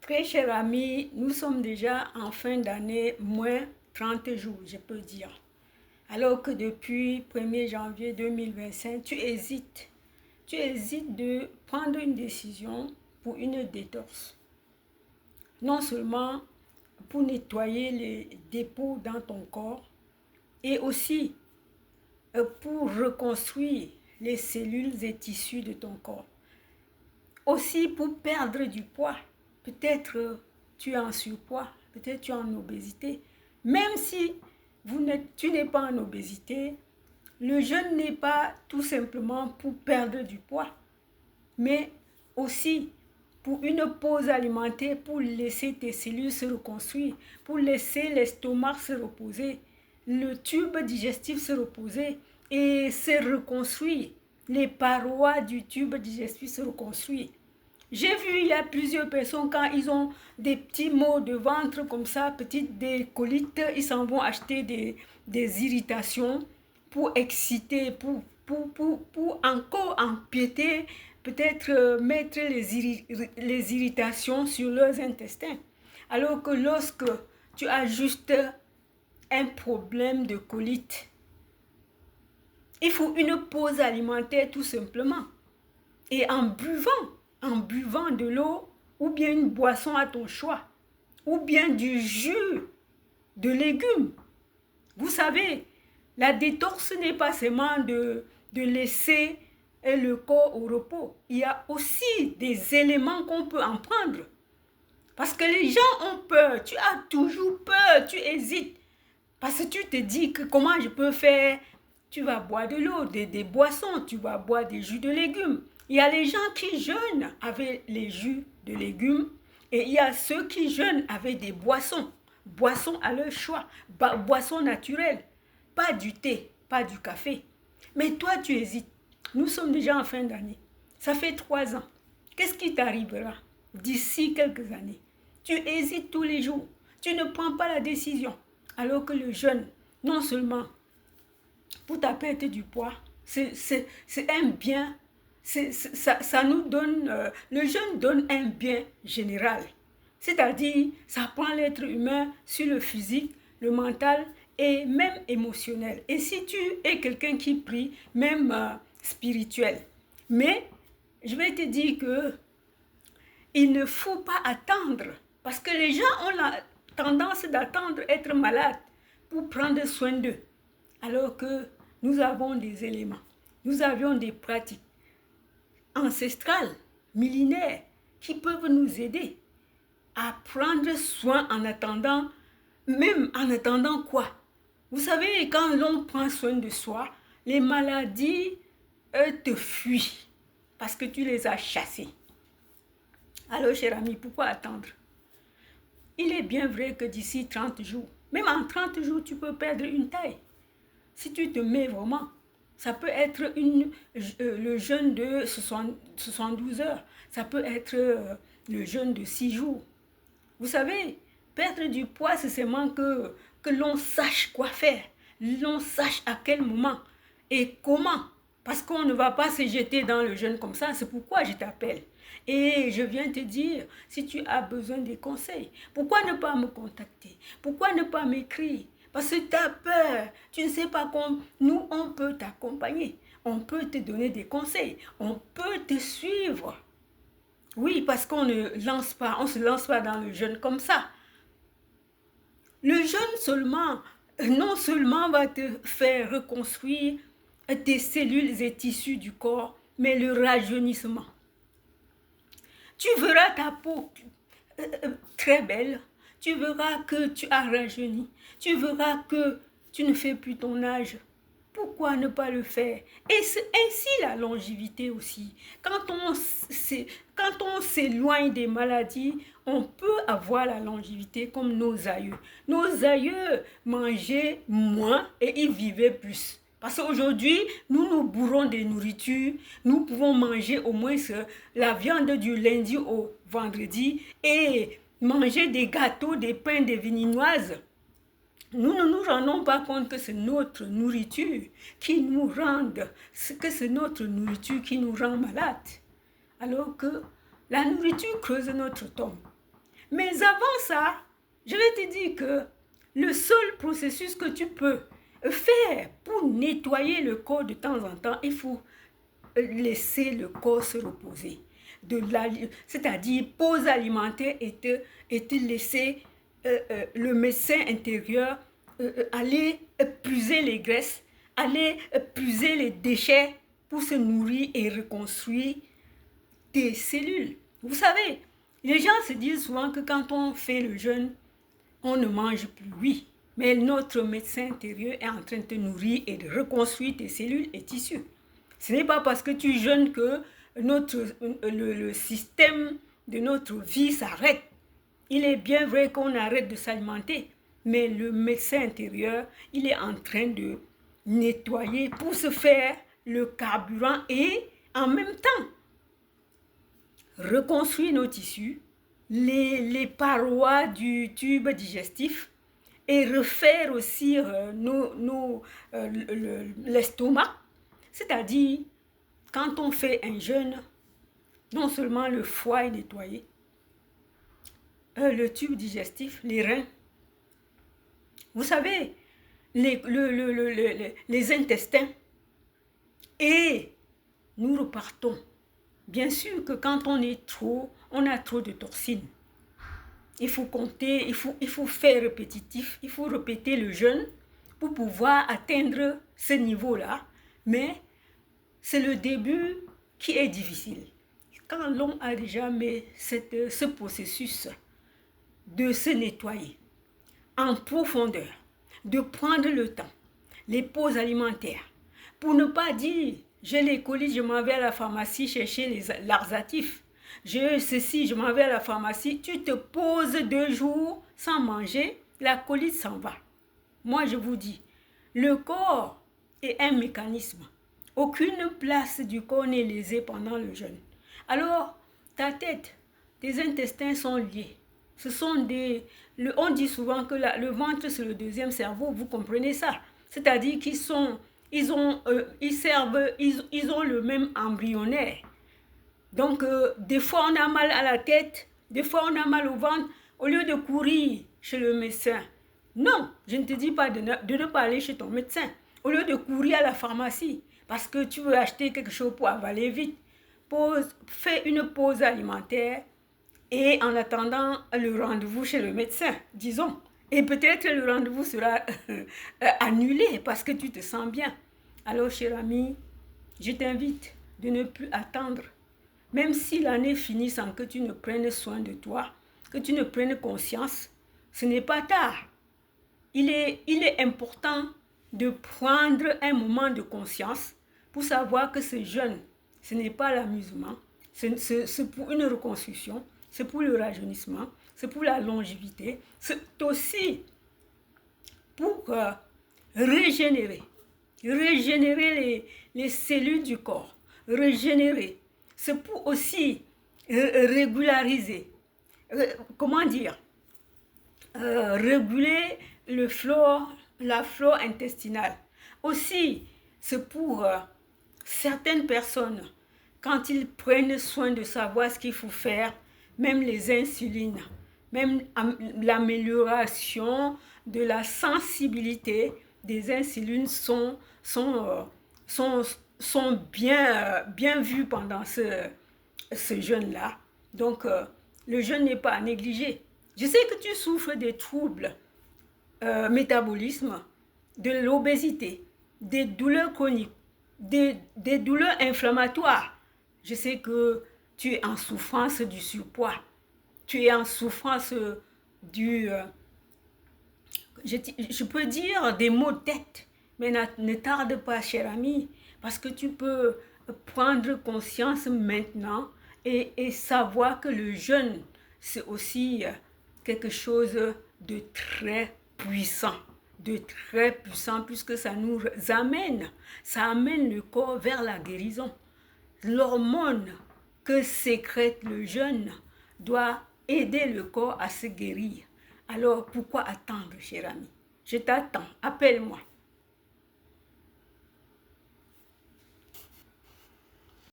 Très cher ami, nous sommes déjà en fin d'année, moins 30 jours, je peux dire. Alors que depuis 1er janvier 2025, tu hésites de prendre une décision pour une détox. Non seulement pour nettoyer les dépôts dans ton corps, et aussi pour reconstruire les cellules et tissus de ton corps. Aussi pour perdre du poids. Peut-être tu es en surpoids, peut-être tu es en obésité. Même si tu n'es pas en obésité, le jeûne n'est pas tout simplement pour perdre du poids, mais aussi pour une pause alimentaire, pour laisser tes cellules se reconstruire, pour laisser l'estomac se reposer, le tube digestif se reposer et se reconstruire. Les parois du tube digestif se reconstruire. J'ai vu, il y a plusieurs personnes, quand ils ont des petits maux de ventre comme ça, petites des colites, ils s'en vont acheter des irritations pour exciter, pour encore empiéter, peut-être mettre les irritations sur leurs intestins. Alors que lorsque tu as juste un problème de colite, il faut une pause alimentaire tout simplement. Et en buvant de l'eau ou bien une boisson à ton choix, ou bien du jus de légumes. Vous savez, la détox n'est pas seulement de laisser le corps au repos. Il y a aussi des éléments qu'on peut en prendre. Parce que les gens ont peur, tu as toujours peur, tu hésites. Parce que tu te dis que comment je peux faire. Tu vas boire de l'eau, des boissons, tu vas boire des jus de légumes. Il y a les gens qui jeûnent avec les jus de légumes et il y a ceux qui jeûnent avec des boissons. Boissons à leur choix, boissons naturelles. Pas du thé, pas du café. Mais toi, tu hésites. Nous sommes déjà en fin d'année. Ça fait 3 ans. Qu'est-ce qui t'arrivera d'ici quelques années? Tu hésites tous les jours. Tu ne prends pas la décision. Alors que le jeûne, non seulement pour ta perte du poids, c'est un bien, ça nous donne, le jeûne donne un bien général. C'est-à-dire, ça prend l'être humain sur le physique, le mental et même émotionnel. Et si tu es quelqu'un qui prie, même spirituel. Mais, je vais te dire que il ne faut pas attendre. Parce que les gens ont la tendance d'attendre être malades pour prendre soin d'eux. Alors que nous avons des éléments, nous avions des pratiques ancestrales, millénaires, qui peuvent nous aider à prendre soin en attendant, même en attendant quoi? Vous savez, quand l'on prend soin de soi, les maladies, elles te fuient parce que tu les as chassées. Alors, cher ami, pourquoi attendre? Il est bien vrai que d'ici 30 jours, même en 30 jours, tu peux perdre une taille. Si tu te mets vraiment, ça peut être le jeûne de 72 heures. Ça peut être le jeûne de 6 jours. Vous savez, perdre du poids, c'est seulement que l'on sache quoi faire. L'on sache à quel moment et comment. Parce qu'on ne va pas se jeter dans le jeûne comme ça. C'est pourquoi je t'appelle. Et je viens te dire, si tu as besoin de conseils, pourquoi ne pas me contacter? Pourquoi ne pas m'écrire? Parce que tu as peur. Tu ne sais pas comment. Nous, on peut t'accompagner. On peut te donner des conseils. On peut te suivre. Oui, parce qu'on ne lance pas, on ne se lance pas dans le jeûne comme ça. Le jeûne seulement, non seulement va te faire reconstruire tes cellules et tissus du corps, mais le rajeunissement. Tu verras ta peau très belle. Tu verras que tu as rajeuni. Tu verras que tu ne fais plus ton âge. Pourquoi ne pas le faire? Et c'est ainsi la longévité aussi. Quand on s'éloigne des maladies, on peut avoir la longévité comme nos aïeux. Nos aïeux mangeaient moins et ils vivaient plus. Parce qu'aujourd'hui, nous bourrons de nourriture. Nous pouvons manger au moins la viande du lundi au vendredi et manger des gâteaux, des pains, des vininoises. Nous ne nous rendons pas compte que c'est notre nourriture qui nous rend, que c'est notre nourriture qui nous rend malades. Alors que la nourriture creuse notre tombe. Mais avant ça, je vais te dire que le seul processus que tu peux faire pour nettoyer le corps de temps en temps, il faut laisser le corps se reposer. C'est-à-dire pause alimentaire et te laisser le médecin intérieur aller puiser les graisses, aller puiser les déchets pour se nourrir et reconstruire tes cellules. Vous savez, les gens se disent souvent que quand on fait le jeûne, on ne mange plus. Oui, mais notre médecin intérieur est en train de te nourrir et de reconstruire tes cellules et tissus. Ce n'est pas parce que tu jeûnes que le système de notre vie s'arrête. Il est bien vrai qu'on arrête de s'alimenter, mais le médecin intérieur, il est en train de nettoyer pour se faire le carburant et en même temps reconstruire nos tissus, les parois du tube digestif et refaire aussi l'estomac. C'est-à-dire, quand on fait un jeûne, non seulement le foie est nettoyé, le tube digestif, les reins, vous savez, les intestins, et nous repartons. Bien sûr que quand on a trop de toxines. Il faut compter, il faut faire répétitif, il faut répéter le jeûne pour pouvoir atteindre ce niveau-là. Mais c'est le début qui est difficile. Quand l'on a déjà mis ce processus de se nettoyer en profondeur, de prendre le temps, les pauses alimentaires, pour ne pas dire j'ai les coliques, je m'en vais à la pharmacie chercher les laxatifs. J'ai ceci, je m'en vais à la pharmacie. Tu te poses 2 jours sans manger, la colite s'en va. Moi, je vous dis, le corps est un mécanisme. Aucune place du corps n'est lésée pendant le jeûne. Alors, ta tête, tes intestins sont liés. On dit souvent que le ventre, c'est le deuxième cerveau. Vous comprenez ça? C'est-à-dire ils ont le même embryonnaire. Donc, des fois, on a mal à la tête, des fois, on a mal au ventre. Au lieu de courir chez le médecin, non, je ne te dis pas de ne pas aller chez ton médecin. Au lieu de courir à la pharmacie, parce que tu veux acheter quelque chose pour avaler vite, fais une pause alimentaire et en attendant le rendez-vous chez le médecin, disons. Et peut-être le rendez-vous sera annulé parce que tu te sens bien. Alors, cher ami, je t'invite de ne plus attendre. Même si l'année finit sans que tu ne prennes soin de toi, que tu ne prennes conscience, ce n'est pas tard. Il est important de prendre un moment de conscience pour savoir que ce jeûne, ce n'est pas l'amusement, c'est pour une reconstruction, c'est pour le rajeunissement, c'est pour la longévité, c'est aussi pour régénérer les cellules du corps, régénérer. C'est pour aussi régulariser, réguler la flore intestinale. Aussi, c'est pour certaines personnes, quand ils prennent soin de savoir ce qu'il faut faire, même les insulines, même l'amélioration de la sensibilité des insulines sont bien vues pendant ce jeûne-là. Donc, le jeûne n'est pas à négliger. Je sais que tu souffres des troubles métabolisme, de l'obésité, des douleurs chroniques, des douleurs inflammatoires. Je sais que tu es en souffrance du surpoids. Tu es en souffrance je peux dire des maux de tête, mais ne tarde pas, cher ami, parce que tu peux prendre conscience maintenant et savoir que le jeûne, c'est aussi quelque chose de très puissant, puisque ça amène le corps vers la guérison. L'hormone que sécrète le jeûne doit aider le corps à se guérir. Alors, pourquoi attendre, cher ami? Je t'attends, appelle-moi.